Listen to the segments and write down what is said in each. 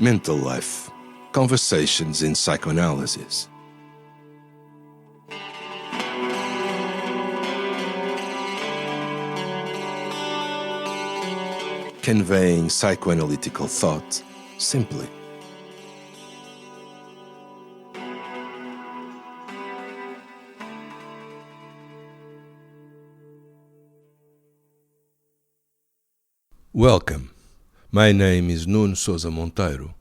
Mental Life, Conversations in Psychoanalysis. Conveying psychoanalytical thought simply. Welcome. My name is Nuno Sousa Monteiro.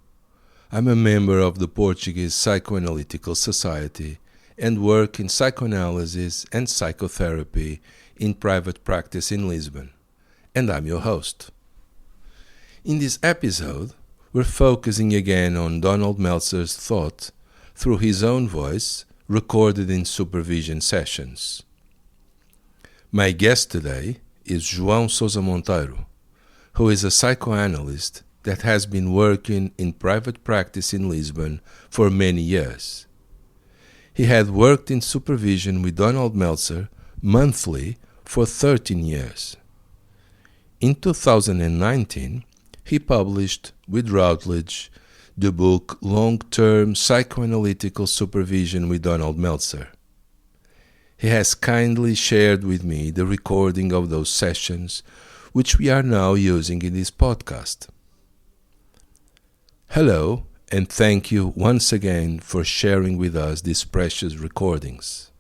I'm a member of the Portuguese Psychoanalytical Society and work in psychoanalysis and psychotherapy in private practice in Lisbon. And I'm your host. In this episode, we're focusing again on Donald Meltzer's thought through his own voice, recorded in supervision sessions. My guest today is João Sousa Monteiro, who is a psychoanalyst that has been working in private practice in Lisbon for many years. He had worked in supervision with Donald Meltzer monthly for 13 years. In 2019, he published with Routledge the book Long-Term Psychoanalytical Supervision with Donald Meltzer. He has kindly shared with me the recording of those sessions, which we are now using in this podcast. Hello, and thank you once again for sharing with us these precious recordings.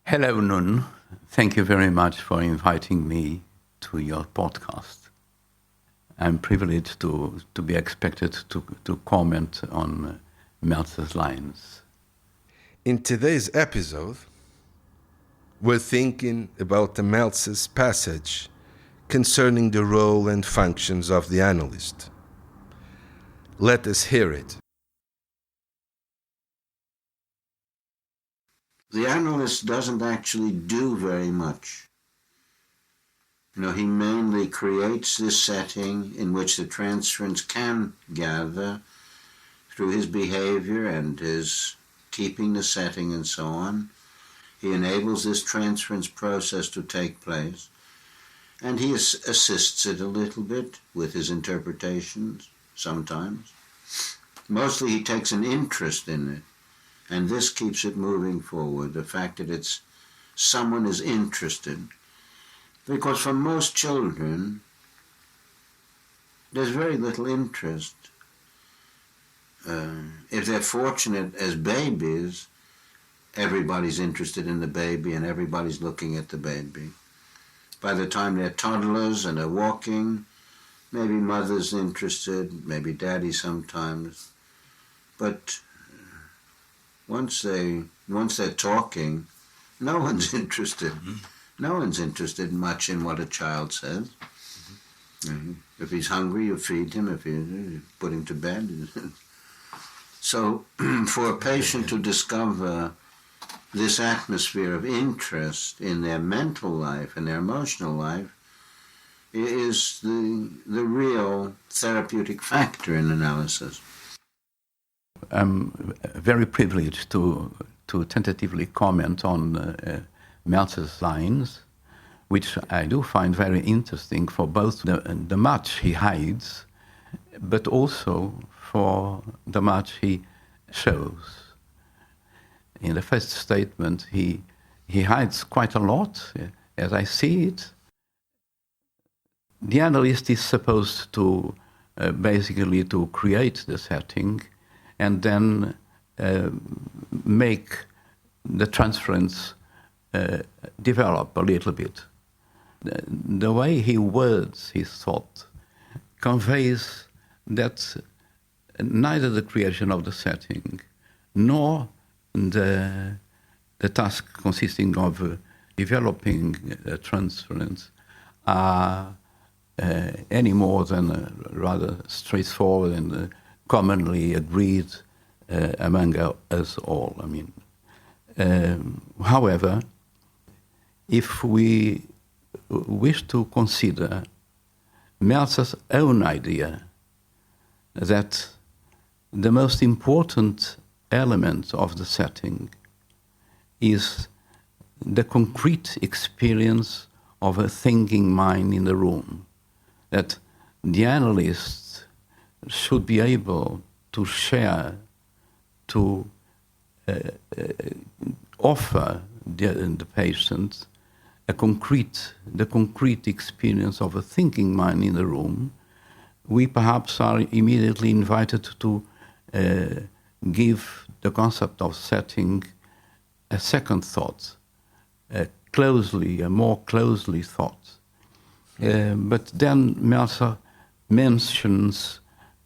Hello, Nuno. Thank you very much for inviting me to your podcast. I'm privileged to be expected to comment on Meltzer's lines. In today's episode, we're thinking about the Meltzer's passage concerning the role and functions of the analyst. Let us hear it. The analyst doesn't actually do very much. He mainly creates this setting in which the transference can gather through his behavior and his keeping the setting and so on. He enables this transference process to take place. And he assists it a little bit with his interpretations, sometimes. Mostly he takes an interest in it, and this keeps it moving forward, the fact that someone is interested. Because for most children, there's very little interest. If they're fortunate as babies, everybody's interested in the baby and everybody's looking at the baby. By the time they're toddlers and they're walking, maybe mother's interested, maybe daddy sometimes. But once they're talking, no one's interested. No one's interested much in what a child says. If he's hungry, you feed him. If you put him to bed. So for a patient to discover this atmosphere of interest in their mental life and their emotional life is the real therapeutic factor in analysis. I'm very privileged to tentatively comment on Meltzer's lines, which I do find very interesting for both the much he hides, but also for the much he shows. In the first statement, he hides quite a lot, as I see it. The analyst is supposed to basically to create the setting and then make the transference develop a little bit. The way he words his thought conveys that neither the creation of the setting nor the task consisting of developing transference are any more than rather straightforward and commonly agreed among us all. However, if we wish to consider Meltzer's own idea that the most important element of the setting is the concrete experience of a thinking mind in the room, that the analyst should be able to share, to offer the patient the concrete experience of a thinking mind in the room, we perhaps are immediately invited to give the concept of setting a second thought, a more closely thought. But then Meltzer mentions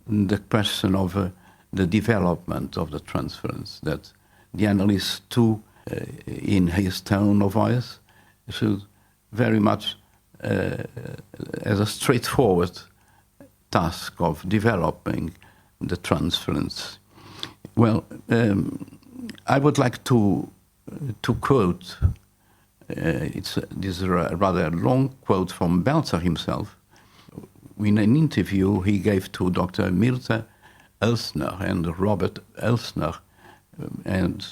the question of the development of the transference, that the analyst too, in his tone of voice, should very much, as a straightforward task of developing the transference. Well, I would like to quote, this is a rather long quote from Meltzer himself. In an interview he gave to Dr. Mirta Elsner and Robert Elsner, and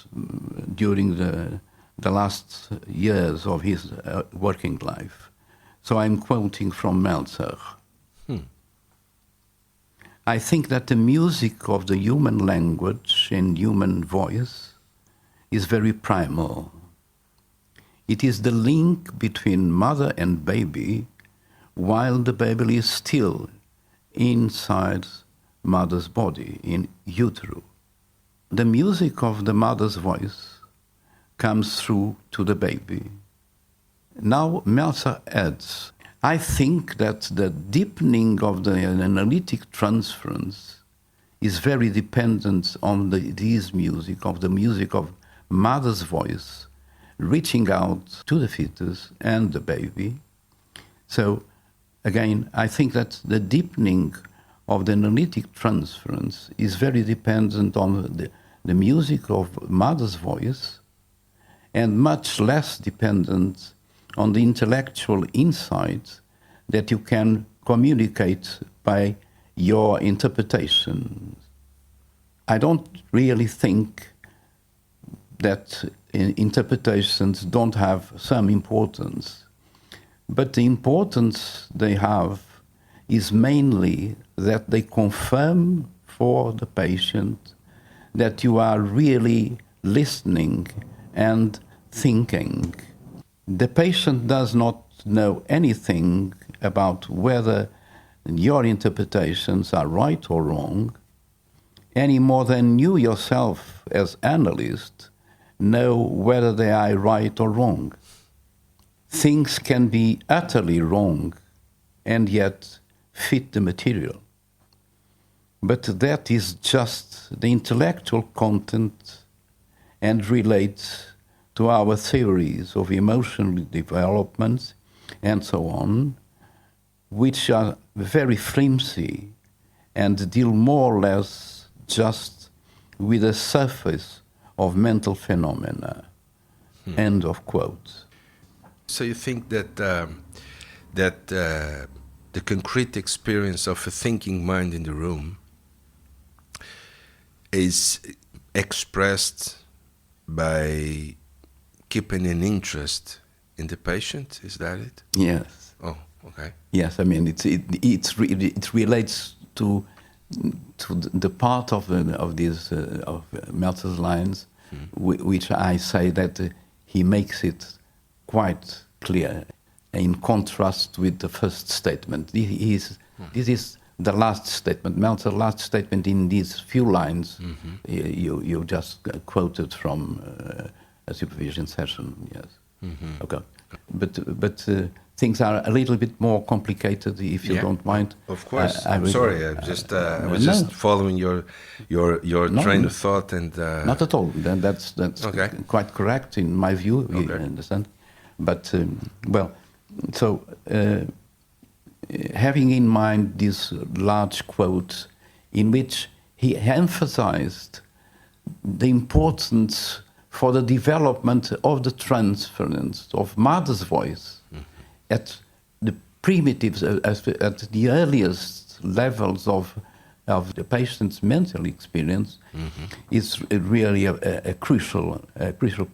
during the last years of his working life. So I'm quoting from Meltzer. I think that the music of the human language and human voice is very primal. It is the link between mother and baby while the baby is still inside mother's body, in utero. The music of the mother's voice comes through to the baby. Now Meltzer adds, I think that the deepening of the analytic transference is very dependent on this music, of the music of mother's voice, reaching out to the fetus and the baby. So, again, I think that the deepening of the analytic transference is very dependent on the music of mother's voice, and much less dependent on the intellectual insight that you can communicate by your interpretation. I don't really think that interpretations don't have some importance, but the importance they have is mainly that they confirm for the patient that you are really listening and thinking. The patient does not know anything about whether your interpretations are right or wrong, any more than you yourself as analyst know whether they are right or wrong. Things can be utterly wrong and yet fit the material. But that is just the intellectual content and relates to our theories of emotional development and so on, which are very flimsy and deal more or less just with the surface of mental phenomena. End of quote. So you think that the concrete experience of a thinking mind in the room is expressed by keeping an interest in the patient? Is that it? Yes. Oh, okay. Yes, I mean it relates to the part of Meltzer's lines, which I say that he makes it quite clear, in contrast with the first statement. This is the last statement, Meltzer's last statement in these few lines you just quoted from a supervision session. Yes. Okay. But things are a little bit more complicated, if you don't mind. Of course. I'm sorry. I was just following your train of thought, and not at all. That's okay. Quite correct in my view. Okay. You understand? But so having in mind this large quote, in which he emphasized the importance for the development of the transference of mother's voice at the primitives, at the earliest levels of the patient's mental experience, is really a crucial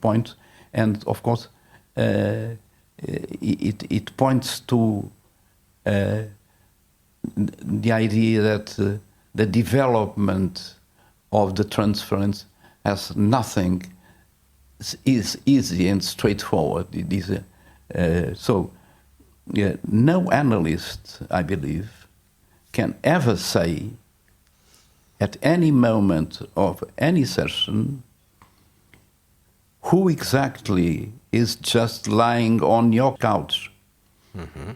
point. And of course, it points to the idea that the development of the transference has nothing is easy and straightforward. It is no analyst, I believe, can ever say at any moment of any session who exactly is just lying on your couch. Mm-hmm.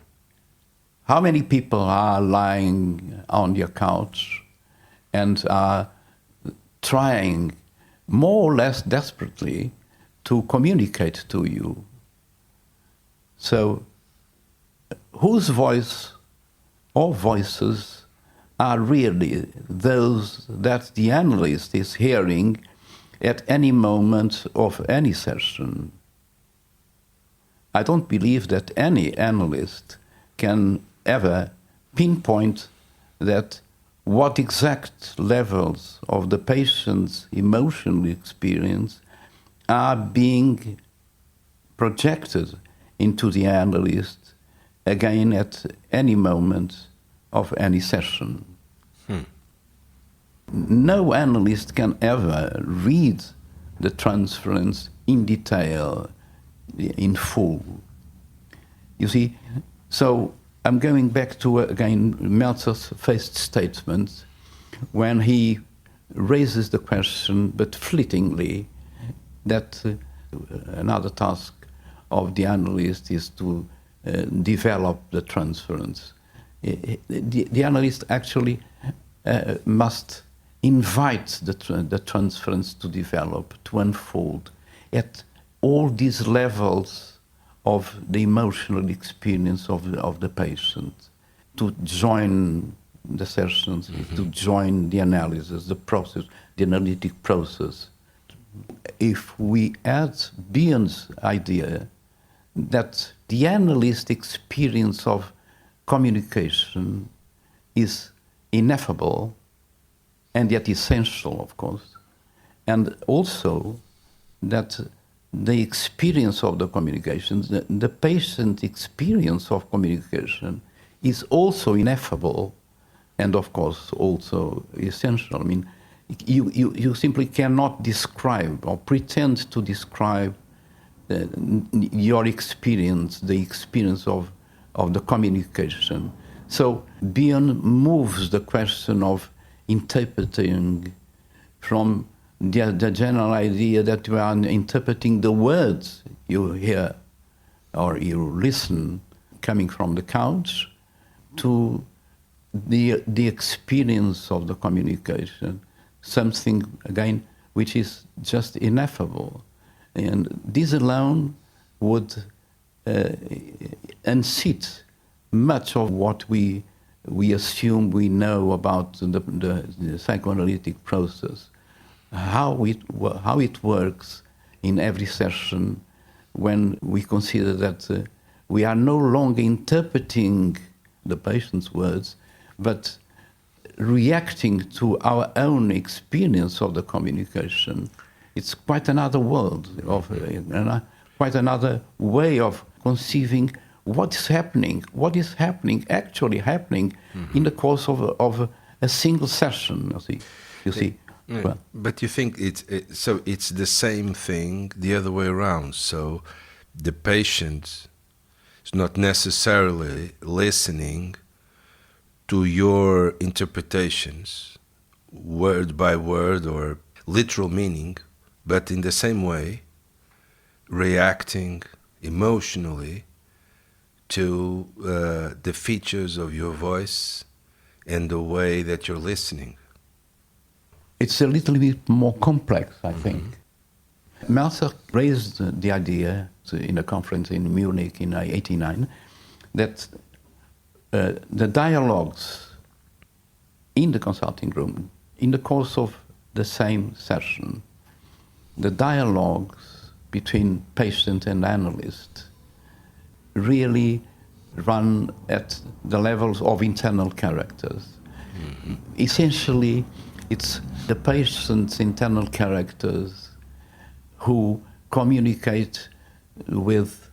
How many people are lying on your couch and are trying more or less desperately to communicate to you? So, whose voice or voices are really those that the analyst is hearing at any moment of any session? I don't believe that any analyst can ever pinpoint that what exact levels of the patient's emotional experience are being projected into the analyst again at any moment of any session. No analyst can ever read the transference in detail, in full. You see, so I'm going back to, again, Meltzer's first statement when he raises the question, but fleetingly, that another task of the analyst is to develop the transference. The analyst actually must invite the transference to develop, to unfold at all these levels of the emotional experience of the patient, to join the sessions, mm-hmm. to join the analysis, the process, the analytic process. If we add Bion's idea that the analyst experience of communication is ineffable and yet essential, of course, and also that the experience of the communication, the patient experience of communication is also ineffable and, of course, also essential. I mean, you simply cannot describe or pretend to describe your experience, the experience of the communication. So Bion moves the question of interpreting from the general idea that you are interpreting the words you hear or you listen coming from the couch to the experience of the communication, something, again, which is just ineffable. And this alone would unseat much of what we assume we know about the psychoanalytic process, how it works in every session when we consider that we are no longer interpreting the patient's words, but reacting to our own experience of the communication. It's quite another world, quite another way of conceiving what is happening actually happening mm-hmm. in the course of a single session. You see. Well, but you think it's the same thing the other way around. So the patient is not necessarily listening to your interpretations, word by word or literal meaning, but in the same way, reacting emotionally to the features of your voice and the way that you're listening. It's a little bit more complex, I think. Meltzer raised the idea in a conference in Munich in 1989 that the dialogues in the consulting room, in the course of the same session, the dialogues between patient and analyst really run at the levels of internal characters. Mm-hmm. Essentially, it's the patient's internal characters who communicate with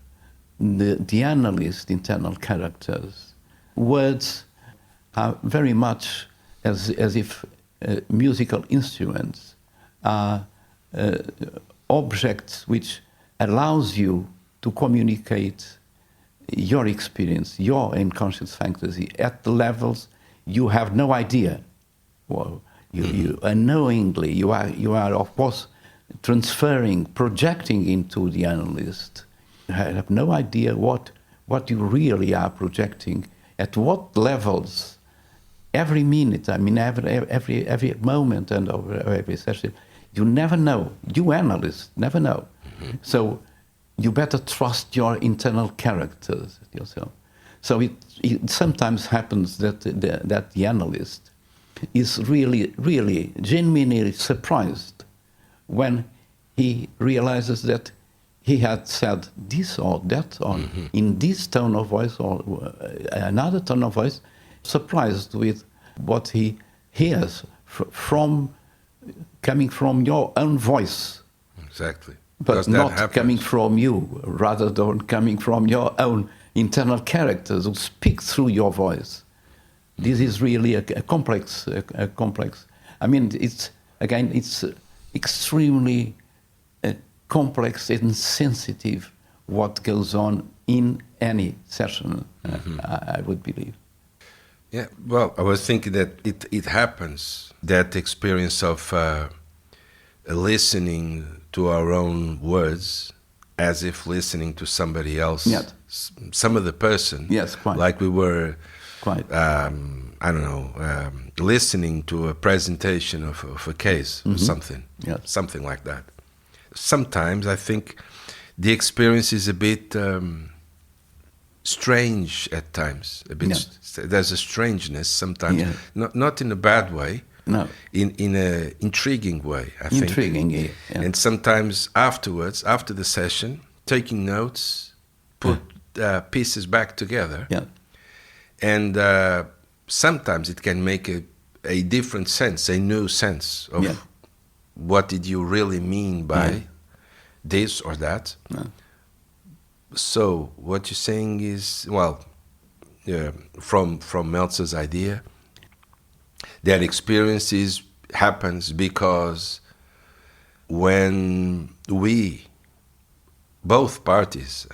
the analyst's internal characters. Words are very much as if musical instruments are objects which allows you to communicate your experience, your unconscious fantasy at the levels you have no idea. Well, you unknowingly, you are of course transferring, projecting into the analyst. You have no idea what you really are projecting, at what levels, every minute, I mean every moment and every session. You never know. You analysts never know. So you better trust your internal characters yourself. So it sometimes happens that the analyst is really genuinely surprised when he realizes that he had said this or that or in this tone of voice or another tone of voice, surprised with what he hears from coming from your own voice. Exactly. But not coming from you, rather than coming from your own internal characters who speak through your voice. This is really a complex. I mean, it's extremely complex and sensitive what goes on in any session, I would believe. Yeah, well, I was thinking that it happens, that experience of listening to our own words as if listening to somebody else, yes. Some other person. Yes, quite. Like we were, quite. I don't know, listening to a presentation of a case or something, yes. Something like that. Sometimes I think the experience is a bit strange at times. A bit. Yeah. There's a strangeness sometimes, Yeah. not in a bad way. No. In a intriguing way, I think. Intriguing, yeah. And sometimes afterwards, after the session, taking notes, put pieces back together. Yeah. And sometimes it can make a different sense, a new sense of what did you really mean by this or that. Yeah. So what you're saying is, well, from Meltzer's idea, that experience happens because when both parties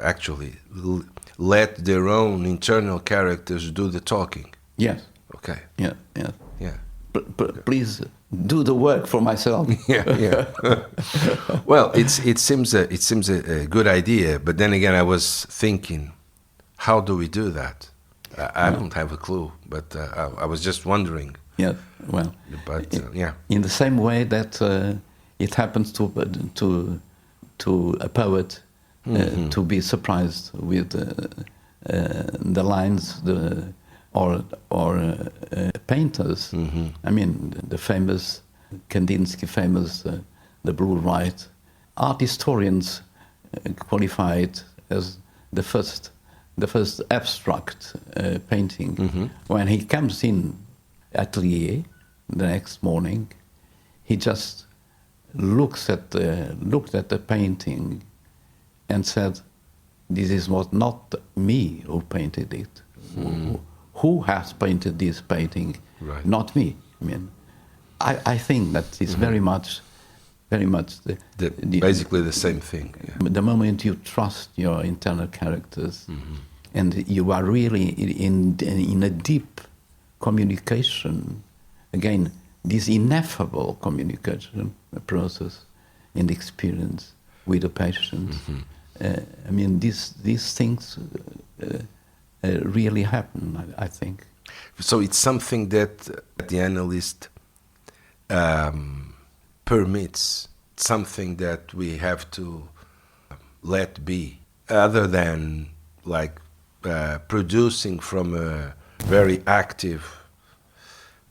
actually let their own internal characters do the talking. Yes. Okay. Yeah. Please do the work for myself. Yeah. Well, it seems a good idea, but then again, I was thinking, how do we do that? I don't have a clue, but I was just wondering. Yeah, well, but in the same way that it happens to a poet to be surprised with the lines, or painters. I mean, the famous Kandinsky, the Blue Light. Art historians qualify it as the first abstract painting. When he comes in atelier the next morning, he just looked at the painting and said, "This was not me who painted it. Who has painted this painting? Right. Not me." I mean, I think that is very much basically the same thing. Yeah. The moment you trust your internal characters, and you are really in a deep communication, again, this ineffable communication process and experience with the patient. I mean, these things really happen, I think. So it's something that the analyst permits, something that we have to let be, other than like producing from a very active.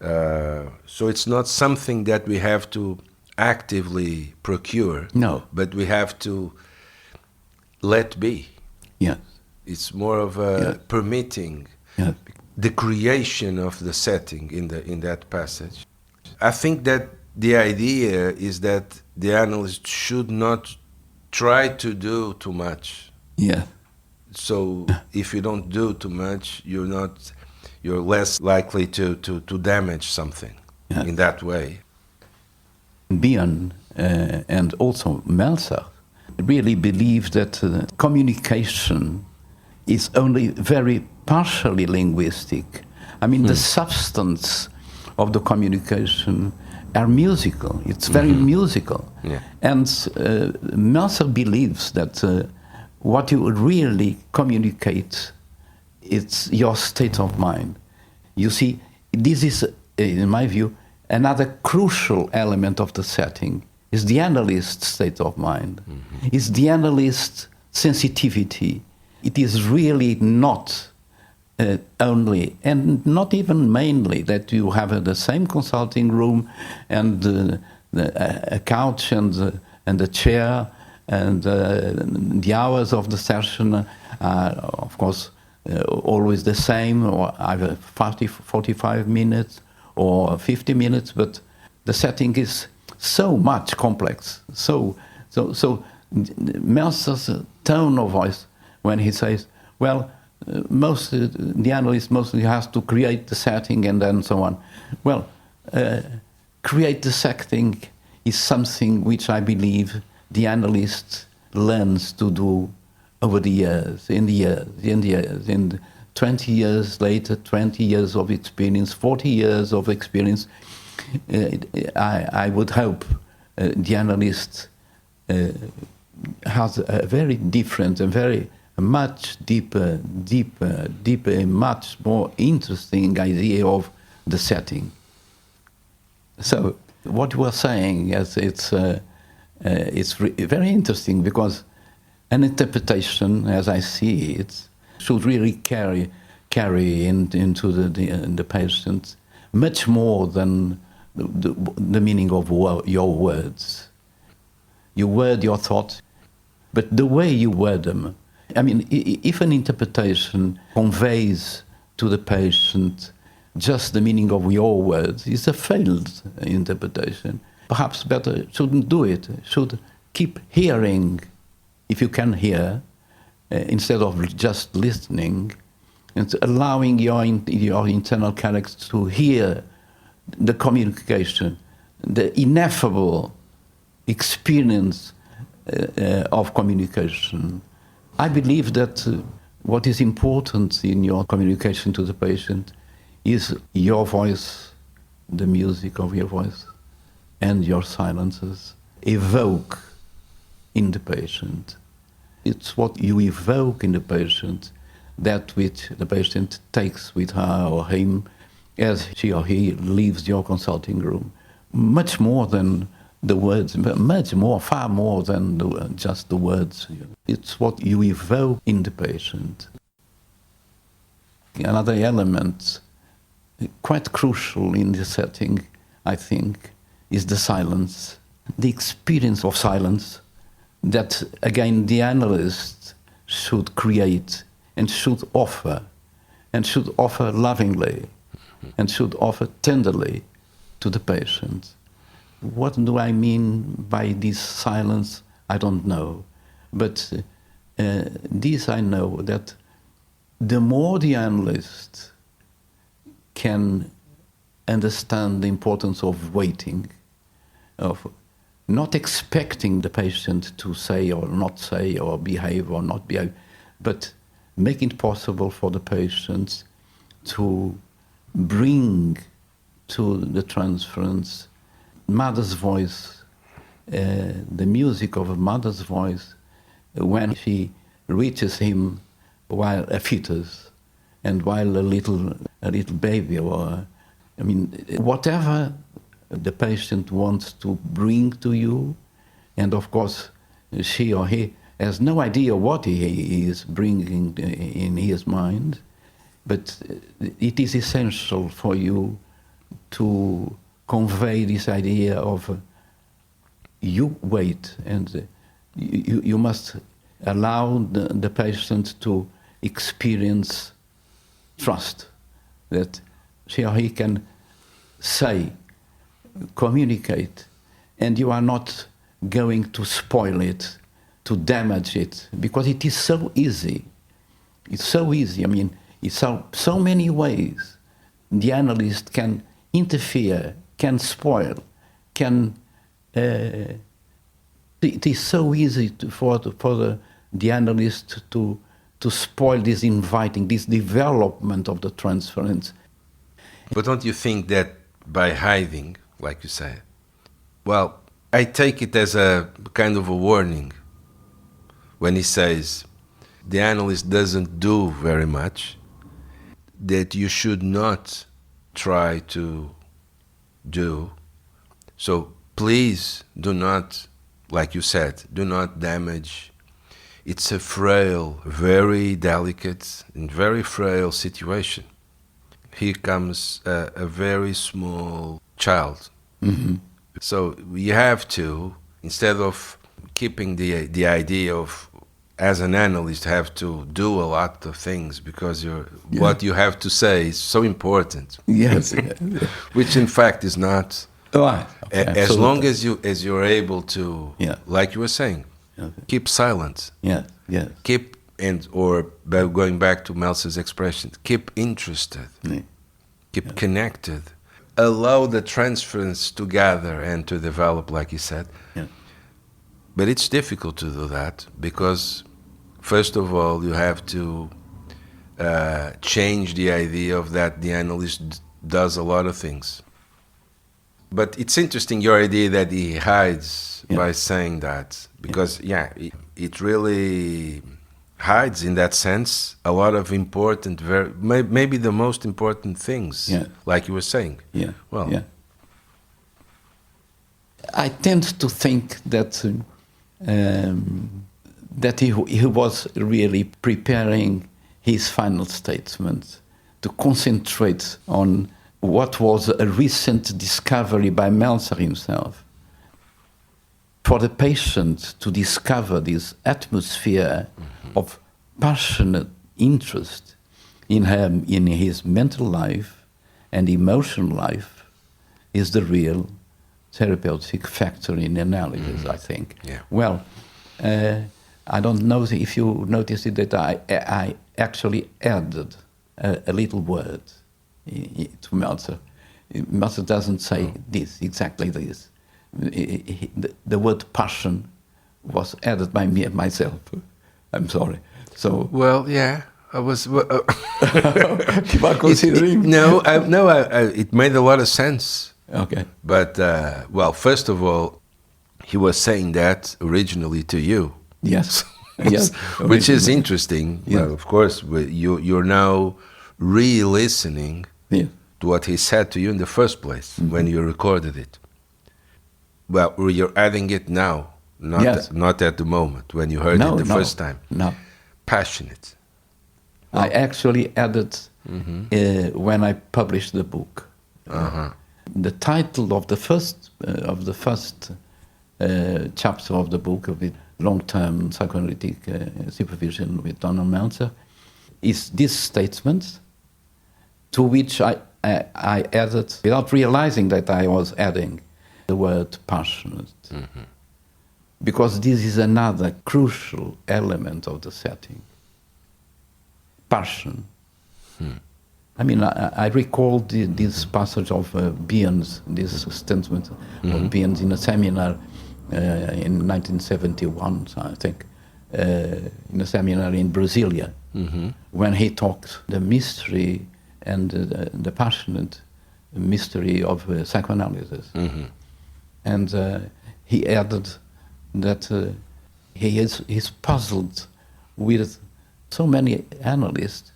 So it's not something that we have to actively procure. No. But we have to let be. Yes. It's more of a permitting the creation of the setting in that passage. I think that the idea is that the analyst should not try to do too much. Yeah. So if you don't do too much, you're not you're less likely to damage something in that way. Bion and also Meltzer really believe that communication is only very partially linguistic. I mean, the substance of the communication are musical. It's very musical. Yeah. And Meltzer believes that what you really communicate, it's your state of mind. You see, this is, in my view, another crucial element of the setting is the analyst state of mind. It's the analyst sensitivity. It is really not only, and not even mainly, that you have the same consulting room and a couch and a chair, and the hours of the session are, of course, always the same, or either 45 minutes or 50 minutes, but the setting is so much complex. So Meltzer's tone of voice when he says, well, the analyst mostly has to create the setting and then so on. Well, create the setting is something which I believe the analyst learns to do over the years, in 20 years later, 20 years of experience, 40 years of experience. I would hope the analyst has a very different and very much deeper, much more interesting idea of the setting. So what you are saying, yes, it's very interesting, because an interpretation, as I see it, should really carry into the patient much more than the meaning of your words. You word your thoughts, but the way you word them. I mean, if an interpretation conveys to the patient just the meaning of your words, it's a failed interpretation. Perhaps better shouldn't do it. Should keep hearing, if you can hear, instead of just listening, and allowing your internal character to hear the communication, the ineffable experience of communication. I believe that what is important in your communication to the patient is your voice, the music of your voice, and your silences evoke in the patient. It's what you evoke in the patient, that which the patient takes with her or him as she or he leaves your consulting room. Much more than the words, much more, far more than just the words. It's what you evoke in the patient. Another element, quite crucial in the setting, I think, is the silence. The experience of silence that, again, the analyst should create and should offer lovingly, and should offer tenderly to the patient. What do I mean by this silence? I don't know. But this I know, that the more the analyst can understand the importance of waiting, of not expecting the patient to say or not say, or behave or not behave, but making it possible for the patient to bring to the transference mother's voice, the music of a mother's voice, when she reaches him while a fetus and while a little baby, or I mean, whatever the patient wants to bring to you, and of course she or he has no idea what he is bringing in his mind, but it is essential for you to convey this idea of you wait, and you must allow the patient to experience trust, that she or he can say, communicate, and you are not going to spoil it, to damage it, because it is so easy. It's so easy. I mean, So many ways the analyst can interfere, can spoil, can. It is so easy for the analyst to spoil this inviting, this development of the transference. But don't you think that by hiding, like you say, well, I take it as a kind of a warning when he says the analyst doesn't do very much, that you should not try to do. So please do not, like you said, do not damage. It's a frail, very delicate and very frail situation. Here comes a very small child. Mm-hmm. So you have to, instead of keeping the idea of, as an analyst, have to do a lot of things because what you have to say is so important. Yes. Which in fact is not. Right. Okay, as long as you're able to, like you were saying, keep silent. Yeah. Yes. Keep, or going back to Meltzer's expression, keep interested. Keep connected. Allow the transference to gather and to develop, like he said. Yeah. But it's difficult to do that because, first of all, you have to change the idea of that the analyst does a lot of things. But it's interesting, your idea that he hides by saying that, because, it really hides, in that sense, a lot of important, maybe the most important things, like you were saying. I tend to think that that he was really preparing his final statement to concentrate on what was a recent discovery by Meltzer himself. For the patient to discover this atmosphere of passionate interest in his mental life and emotional life is the real therapeutic factor in analysis, I think. Well, I don't know if you noticed it, that I actually added a little word to Meltzer. Meltzer doesn't say this, exactly this. The word passion was added by me and myself. I'm sorry. So I was. You are considering? It made a lot of sense. Okay. But first of all, he was saying that originally to you. Yes. Which is interesting. Yes. Well, of course, you're now re-listening to what he said to you in the first place when you recorded it. Well, you're adding it now, not at the moment when you heard it the first time. No. Passionate. I actually added when I published the book. The title of the first chapter of the book, of the long-term psychoanalytic supervision with Donald Meltzer, is this statement, to which I added, without realizing that I was adding, the word passionate. Because this is another crucial element of the setting. Passion. I mean, I recall this passage of Bien's, this statement of Bien's in a seminar in 1971, I think, in a seminar in Brasilia, when he talked the mystery and the passionate mystery of psychoanalysis. And he added that he's puzzled with so many analysts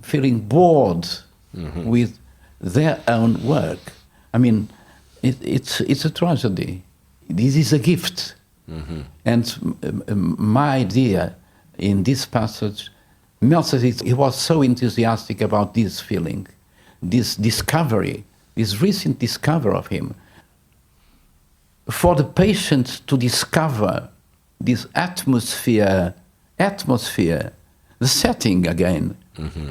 feeling bored with their own work. I mean, it's a tragedy. This is a gift. And my idea in this passage, Meltzer, he was so enthusiastic about this feeling, this discovery, this recent discovery of him. For the patient to discover this atmosphere, the setting again,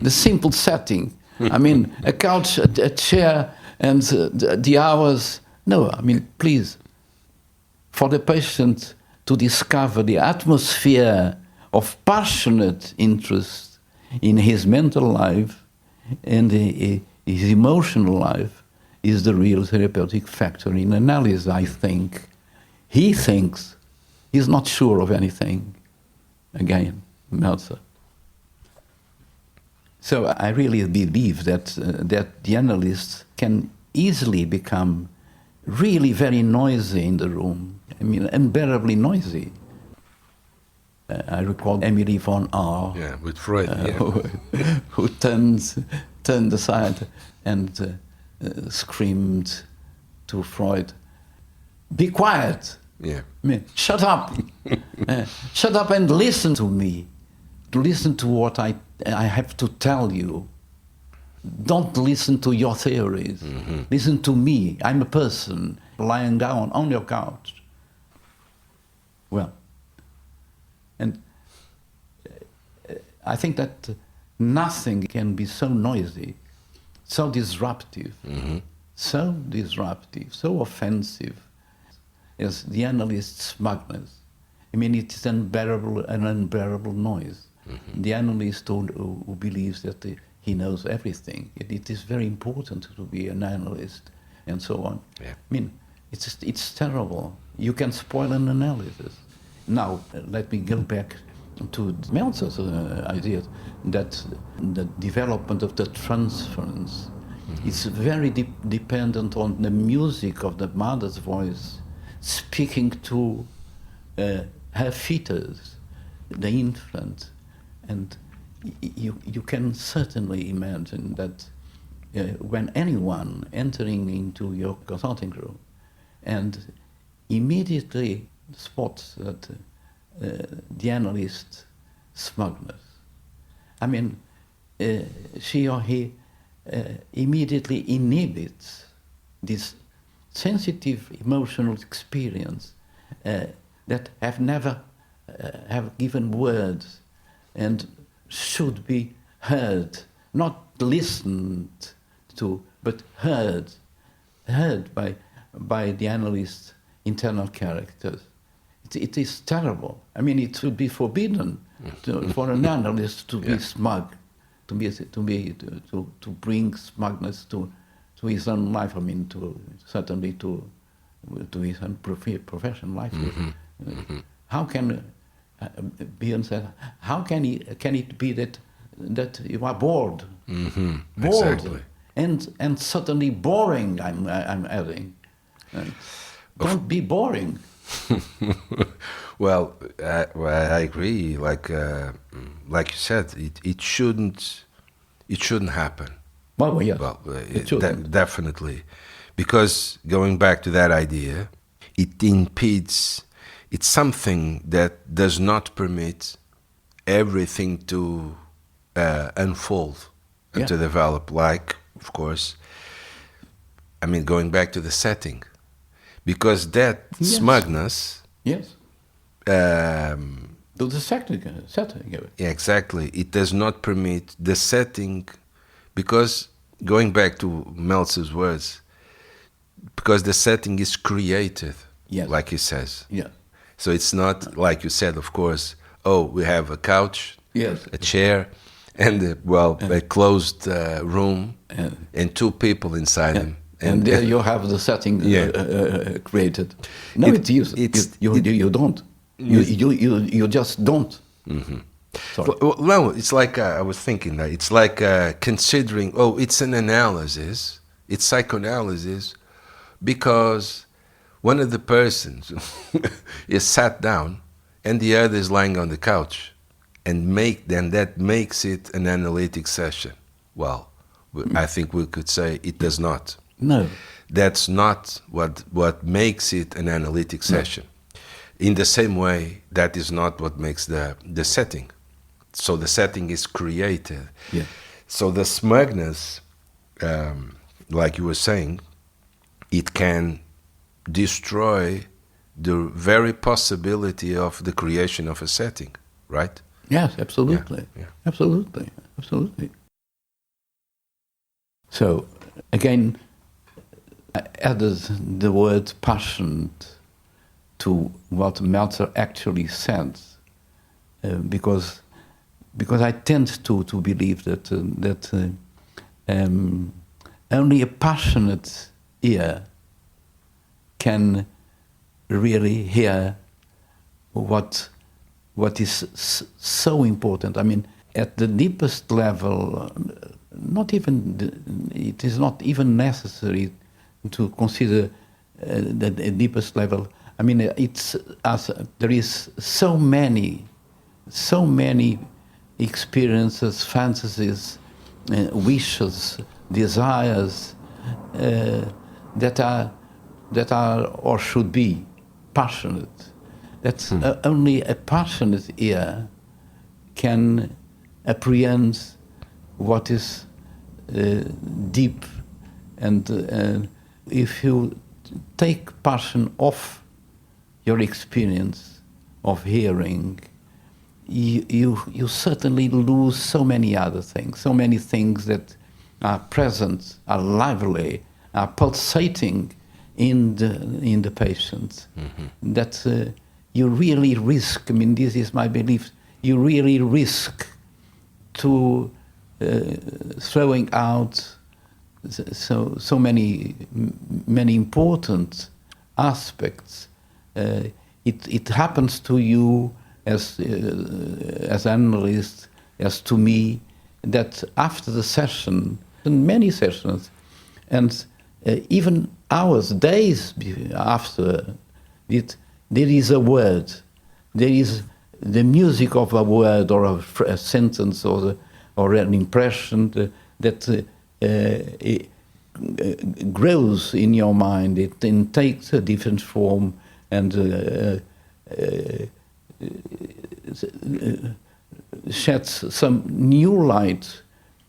the simple setting. I mean, a couch, a chair, and the hours. No, I mean, please. For the patient to discover the atmosphere of passionate interest in his mental life and his emotional life is the real therapeutic factor in analysis, I think. He thinks he's not sure of anything. Again, Meltzer. So I really believe that the analyst can easily become really very noisy in the room. I mean, unbearably noisy. I recall Emily von R. Yeah, with Freud. Who turned aside and screamed to Freud, "Be quiet! Yeah. I mean, shut up! Shut up and listen to me. Listen to what I have to tell you. Don't listen to your theories. Mm-hmm. Listen to me. I'm a person lying down on your couch." Well, and I think that nothing can be so noisy, so disruptive, so offensive as the analyst's smugness. I mean, it is an unbearable noise. Mm-hmm. The analyst who believes that he knows everything. It is very important to be an analyst, and so on. Yeah. I mean, it's terrible. You can spoil an analysis. Now, let me go back to Meltzer's idea that the development of the transference is very dependent on the music of the mother's voice speaking to her fetus, the infant. And you can certainly imagine that when anyone entering into your consulting room and immediately spots that the analyst's smugness, I mean, she or he immediately inhibits this sensitive emotional experience that have never have given words and should be heard, not listened to, but heard by the analyst's internal characters. It is terrible. I mean, it should be forbidden for an analyst to be smug, to bring smugness to his own life. I mean, certainly to his own professional life. Mm-hmm. How can Björn said, how can it be that you are bored? Mm-hmm. Bored. Exactly. And certainly boring, I'm adding. Don't be boring. Well, I agree. Like you said, it shouldn't happen. Well, yes, well, it shouldn't. Definitely, because going back to that idea, it impedes. It's something that does not permit everything to unfold and to develop. Like, of course, I mean, going back to the setting, because that smugness. Yes. To the setting. Yeah, exactly. It does not permit the setting, because going back to Meltzer's words, because the setting is created, like he says. Yeah. So it's not like you said, of course. Oh, we have a couch, a chair, and a closed room, and two people inside them. And there you have the setting created. No, you don't. You just don't. Mm-hmm. Well, no, it's like I was thinking that it's like considering. Oh, it's an analysis. It's psychoanalysis, because one of the persons is sat down, and the other is lying on the couch, and that makes it an analytic session. Well, I think we could say it does not. No, that's not what makes it an analytic session. No. In the same way, that is not what makes the setting. So the setting is created. Yeah. So the smugness, like you were saying, it can destroy the very possibility of the creation of a setting, right? Yes, absolutely. Yeah. Absolutely. So, again, I added the word passion to what Meltzer actually said, because because I tend to believe that only a passionate ear can really hear what is so important. I mean, at the deepest level, it is not even necessary to consider the deepest level. I mean, there is so many experiences, fantasies, wishes, desires that are or should be passionate. That only a passionate ear can apprehend what is deep, and if you take passion off your experience of hearing, you certainly lose so many other things, so many things that are present, are lively, are pulsating in the patient, that you really risk. I mean, this is my belief. You really risk to throwing out so many important aspects. It happens to you as analyst, as to me, that after the session, and many sessions, and even hours, days after it, there is a word, there is the music of a word or a sentence or an impression that grows in your mind. It then takes a different form and sheds some new light.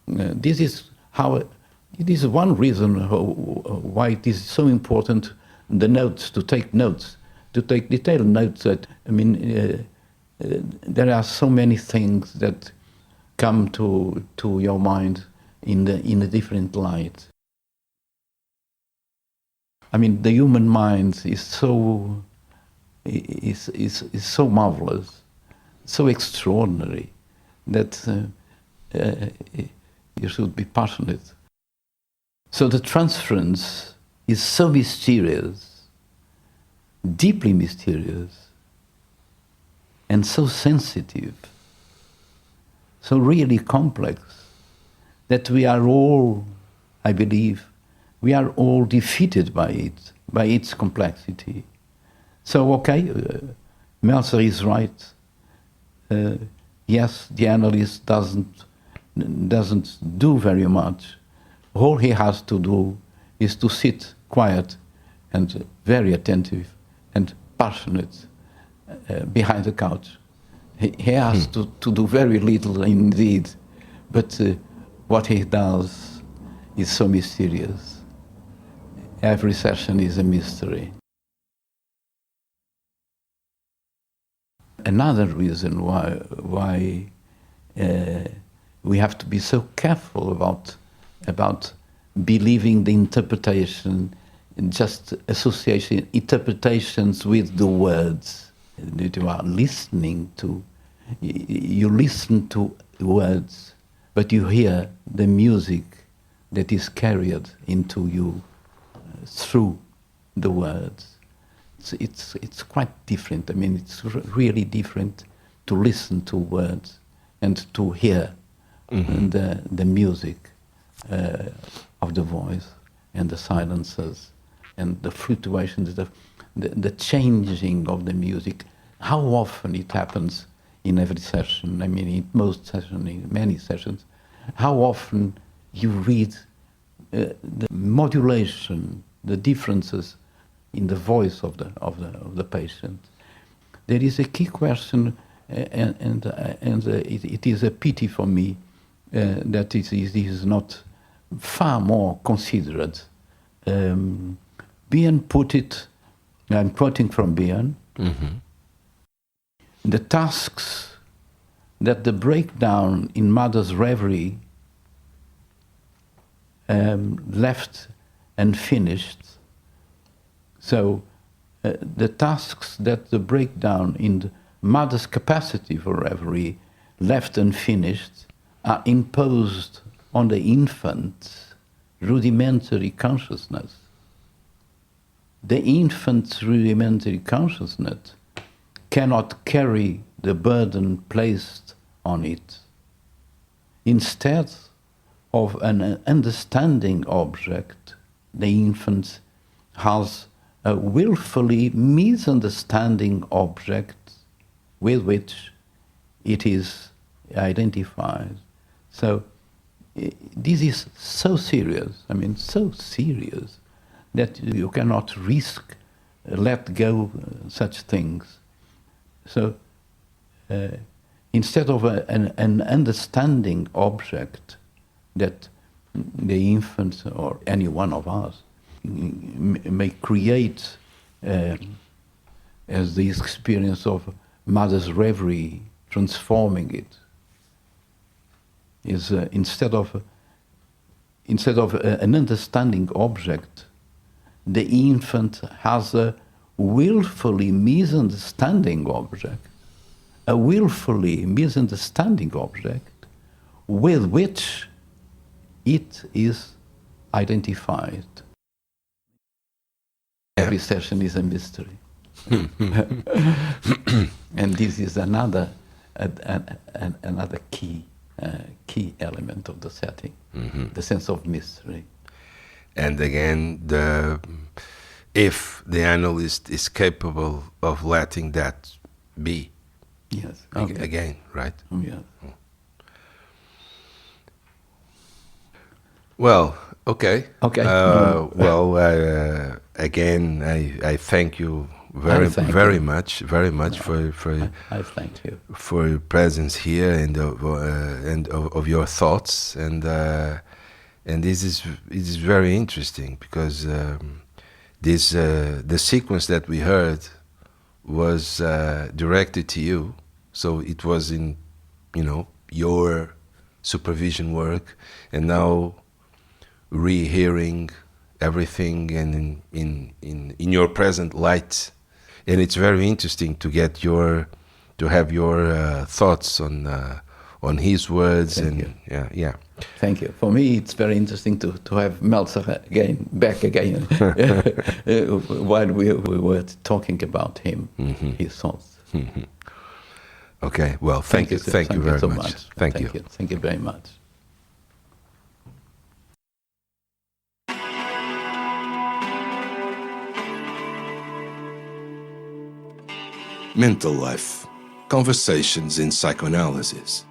This is how it is one reason why it is so important to take detailed notes. That I mean, there are so many things that come to your mind in a different light. I mean, the human mind is so marvelous, so extraordinary, that you should be passionate. So the transference is so mysterious, deeply mysterious, and so sensitive, so really complex, that we are all, I believe, we are all defeated by its complexity. So, okay, Meltzer is right. Yes, the analyst doesn't do very much. All he has to do is to sit quiet and very attentive and passionate behind the couch. He has to do very little indeed, but what he does is so mysterious. Every session is a mystery. Another reason why we have to be so careful about believing the interpretation, just association, interpretations with the words that you are listening to. You listen to words, but you hear the music that is carried into you through the words. It's quite different. I mean, it's really different to listen to words and to hear the music of the voice and the silences and the fluctuations, the changing of the music. How often it happens in every session? I mean, in most sessions, in many sessions, how often you read the modulation, the differences in the voice of the patient. There is a key question, and it is a pity for me that it is not far more considered. Bion put it, I'm quoting from Bion, the tasks that the breakdown in mother's reverie left unfinished. So the tasks that the breakdown in the mother's capacity for reverie left unfinished, are imposed on the infant's rudimentary consciousness. The infant's rudimentary consciousness cannot carry the burden placed on it. Instead of an understanding object, the infant has a willfully misunderstanding object with which it is identified. So this is so serious, so serious, that you cannot risk, let go such things. So instead of an understanding object that the infant or any one of us may create as the experience of mother's reverie, transforming it, is instead of an understanding object, the infant has a willfully misunderstanding object, with which it is identified. Every session is a mystery. And this is another key element of the setting, the sense of mystery. And again, if the analyst is capable of letting that be. Yes. Again, right? Yes. Well, okay. Okay. Again, I thank you very much I thank you for your presence here and of your thoughts, and this is very interesting because the sequence that we heard was directed to you, so it was in your supervision work, and now rehearing everything and in your present light, and it's very interesting to have your thoughts on his words. Thank and you. Yeah. Thank you. For me, it's very interesting to have Meltzer back again while we were talking about him, his thoughts. Okay. Well, thank you very so much. Thank you. Thank you very much. Mental Life. Conversations in Psychoanalysis.